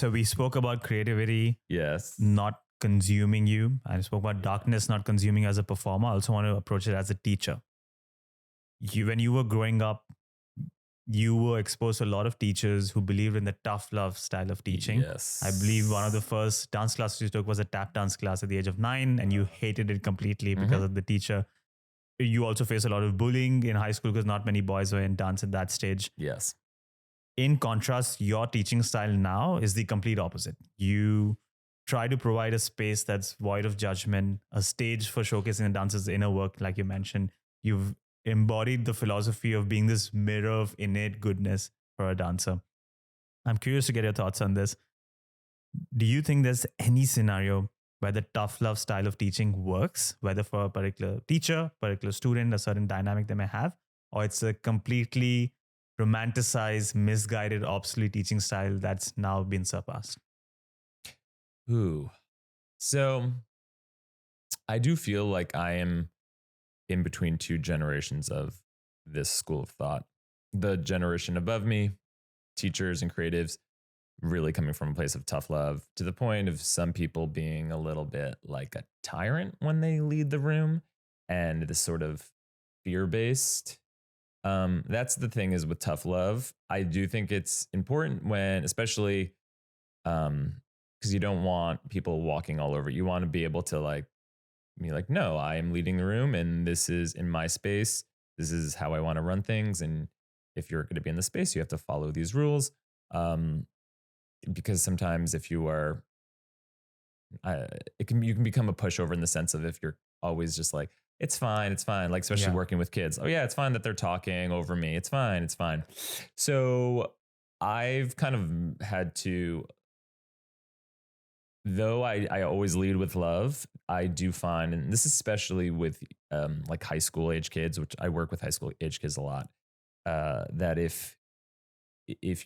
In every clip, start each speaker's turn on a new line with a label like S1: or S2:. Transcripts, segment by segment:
S1: So we spoke about creativity
S2: Yes.
S1: not consuming you. I spoke about darkness not consuming you as a performer. I also want to approach it as a teacher. When you were growing up, you were exposed to a lot of teachers who believed in the tough love style of teaching.
S2: Yes.
S1: I believe one of the first dance classes you took was a tap dance class at the age of 9, and you hated it completely because of the teacher. You also face a lot of bullying in high school because not many boys were in dance at that stage.
S2: Yes.
S1: In contrast, your teaching style now is the complete opposite. You try to provide a space that's void of judgment, a stage for showcasing the dancer's inner work, like you mentioned. You've embodied the philosophy of being this mirror of innate goodness for a dancer. I'm curious to get your thoughts on this. Do you think there's any scenario where the tough love style of teaching works, whether for a particular teacher, particular student, a certain dynamic they may have, or it's a completely romanticized, misguided, obsolete teaching style that's now been surpassed?
S2: Ooh. So I do feel like I am in between two generations of this school of thought. The generation above me, teachers and creatives, really coming from a place of tough love, to the point of some people being a little bit like a tyrant when they lead the room, and this sort of fear-based. That's the thing is with tough love. I do think it's important when, especially because you don't want people walking all over. You want to be able to like be like, no, I am leading the room and this is in my space. This is how I want to run things. And if you're going to be in the space, you have to follow these rules. Because sometimes if you are, you can become a pushover in the sense of if you're always just like, it's fine. Like, especially working with kids. Oh yeah, it's fine that they're talking over me. It's fine. So I've kind of had to, though I always lead with love, I do find, and this is especially with like high school age kids, which I work with high school age kids a lot, that if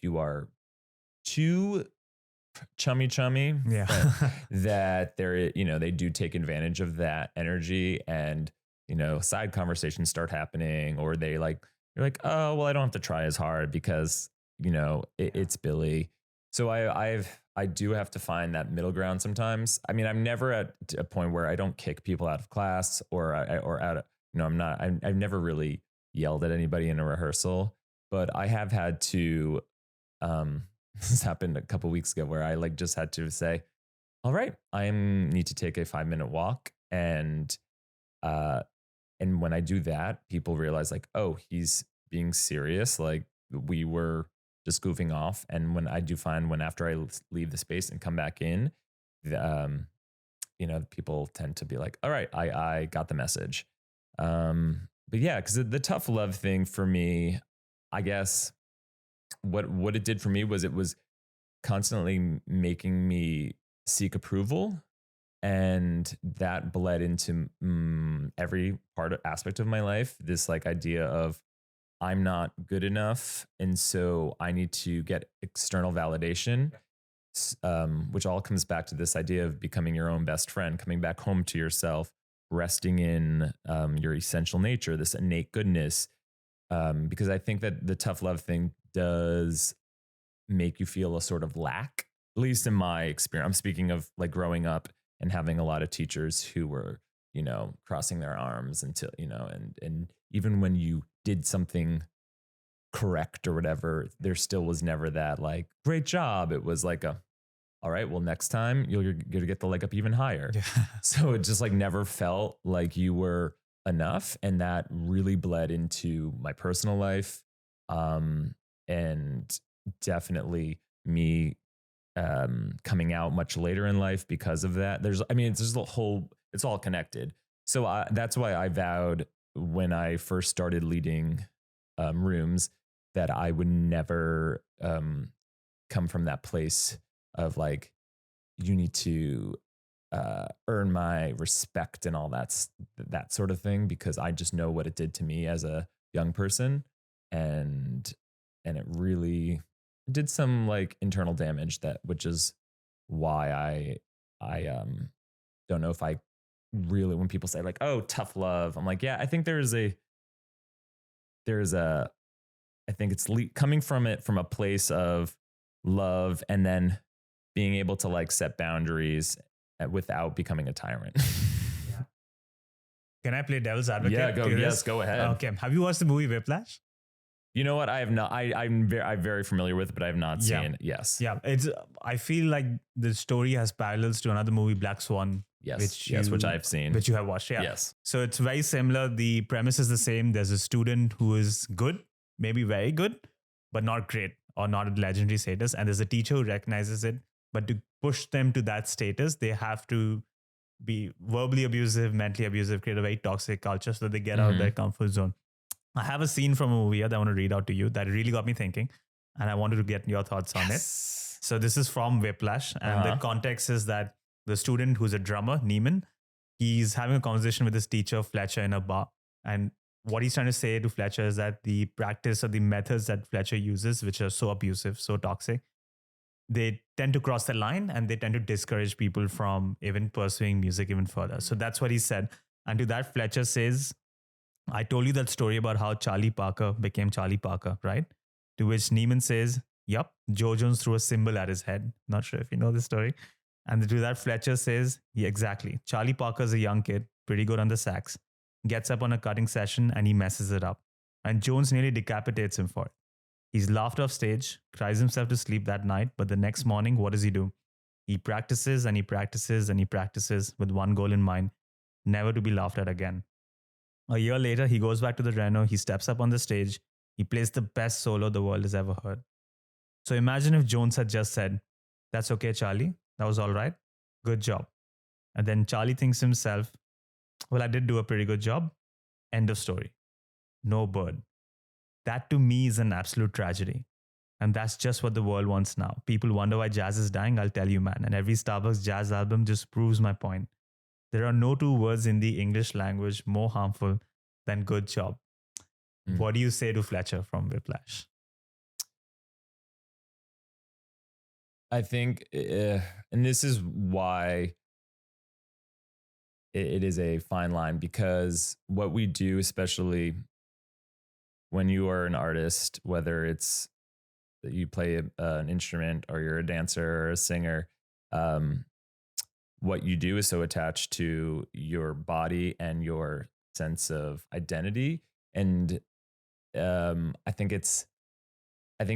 S2: you are too chummy, that they're, they do take advantage of that energy, and side conversations start happening, or you're like, oh well, I don't have to try as hard because it's Billy. So I do have to find that middle ground sometimes. I mean, I'm never at a point where I don't kick people out of class I've never really yelled at anybody in a rehearsal, but I have had to, this happened a couple weeks ago where I just had to say, all right, I need to take a 5-minute walk. And when I do that, people realize oh, he's being serious. Like we were just goofing off. And when I do find after I leave the space and come back in, people tend to be like, all right, I got the message. But yeah, because the tough love thing for me, I guess what it did for me was it was constantly making me seek approval. And that bled into every aspect of my life. This idea of I'm not good enough, and so I need to get external validation, which all comes back to this idea of becoming your own best friend, coming back home to yourself, resting in your essential nature, this innate goodness. Because I think that the tough love thing does make you feel a sort of lack, at least in my experience. I'm speaking of growing up and having a lot of teachers who were, crossing their arms until, and even when you did something correct or whatever, there still was never that great job. It was all right, well, next time you're going to get the leg up even higher. Yeah. So it just never felt like you were enough. And that really bled into my personal life. And definitely me coming out much later in life because of that. It's all connected. So that's why I vowed when I first started leading rooms that I would never come from that place of you need to earn my respect and all that sort of thing, because I just know what it did to me as a young person, and it really did some internal damage, which is why I don't know if I really, when people say oh, tough love, I'm yeah, I think I think it's coming from a place of love, and then being able to like set boundaries without becoming a tyrant.
S1: Can I play devil's advocate?
S2: Yeah, go ahead.
S1: Okay. Have you watched the movie Whiplash?
S2: You know what? I have not. I'm very familiar with it, but I have not seen. Yes.
S1: Yeah. I feel like the story has parallels to another movie, Black Swan.
S2: Yes. Which I've seen.
S1: Which you have watched. Yeah.
S2: Yes.
S1: So it's very similar. The premise is the same. There's a student who is good, maybe very good, but not great or not at legendary status. And there's a teacher who recognizes it. But to push them to that status, they have to be verbally abusive, mentally abusive, create a very toxic culture so that they get out of their comfort zone. I have a scene from a movie that I want to read out to you that really got me thinking, and I wanted to get your thoughts on it. So this is from Whiplash, and the context is that the student who's a drummer, Neiman, he's having a conversation with his teacher, Fletcher, in a bar. And what he's trying to say to Fletcher is that the practice or the methods that Fletcher uses, which are so abusive, so toxic, they tend to cross the line and they tend to discourage people from even pursuing music even further. So that's what he said. And to that, Fletcher says, I told you that story about how Charlie Parker became Charlie Parker, right? To which Neiman says, yup, Joe Jones threw a cymbal at his head. Not sure if you know this story. And to that, Fletcher says, yeah, exactly. Charlie Parker's a young kid, pretty good on the sax, gets up on a cutting session and he messes it up. And Jones nearly decapitates him for it. He's laughed off stage, cries himself to sleep that night, but the next morning, what does he do? He practices and he practices and he practices with one goal in mind, never to be laughed at again. A year later, he goes back to the Reno, he steps up on the stage, he plays the best solo the world has ever heard. So imagine if Jones had just said, that's okay, Charlie, that was all right, good job. And then Charlie thinks to himself, well, I did do a pretty good job. End of story. No bird. That to me is an absolute tragedy. And that's just what the world wants now. People wonder why jazz is dying. I'll tell you, man. And every Starbucks jazz album just proves my point. There are no two words in the English language more harmful than good job. What do you say to Fletcher from Whiplash?
S2: I think, and this is why it is a fine line, because what we do, especially when you are an artist, whether it's that you play an instrument or you're a dancer or a singer, what you do is so attached to your body and your sense of identity. And I think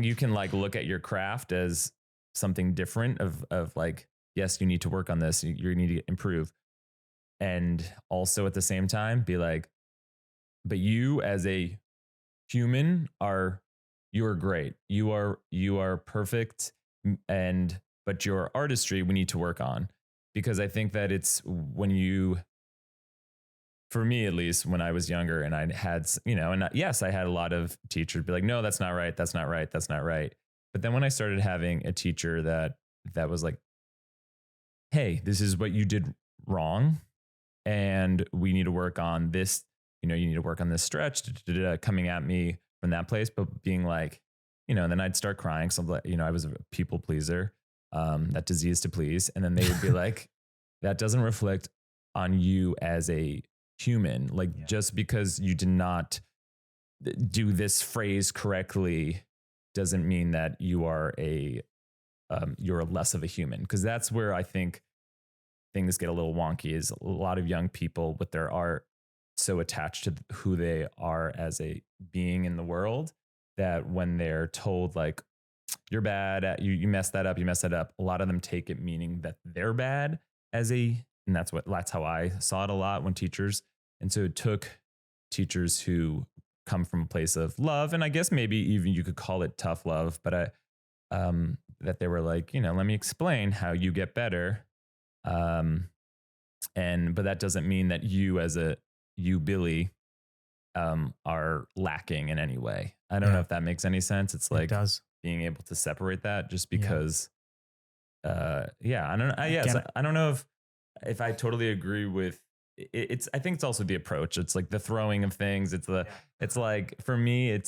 S2: you can like look at your craft as something different of like, yes, you need to work on this, you need to improve. And also at the same time be like, but you as a human you're great. You are perfect. But your artistry, we need to work on, because I think that it's for me, at least when I was younger and I had, yes, I had a lot of teachers be like, no, that's not right. That's not right. That's not right. But then when I started having a teacher that was like, hey, this is what you did wrong, and we need to work on this. You need to work on this stretch, coming at me from that place, but being like, and then I'd start crying. So, I was a people pleaser, that disease to please. And then they would be like, that doesn't reflect on you as a human. Like, just because you did not do this phrase correctly doesn't mean that you are you're less of a human. Because that's where I think things get a little wonky, is a lot of young people with their art so attached to who they are as a being in the world, that when they're told like, you're bad at, you messed that up, a lot of them take it meaning that they're bad and that's how I saw it a lot when teachers. And so it took teachers who come from a place of love, and I guess maybe even you could call it tough love, but that they were like, let me explain how you get better. But that doesn't mean that you, Billy, are lacking in any way. I don't know if that makes any sense. It's like, it does. Being able to separate that, just because, I don't know if I totally agree with it. I think it's also the approach. It's like the throwing of things. It's like, for me,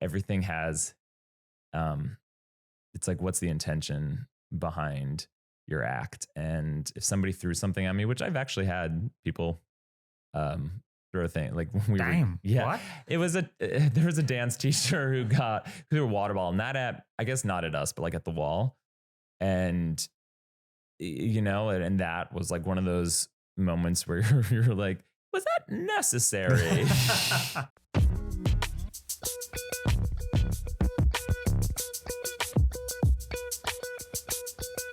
S2: everything has, it's like, what's the intention behind your act? And if somebody threw something at me, which I've actually had people throw a thing, like when
S1: what?
S2: It was there was a dance teacher who threw a water ball, not at us, but like at the wall. And, and that was like one of those moments where you're like, was that necessary?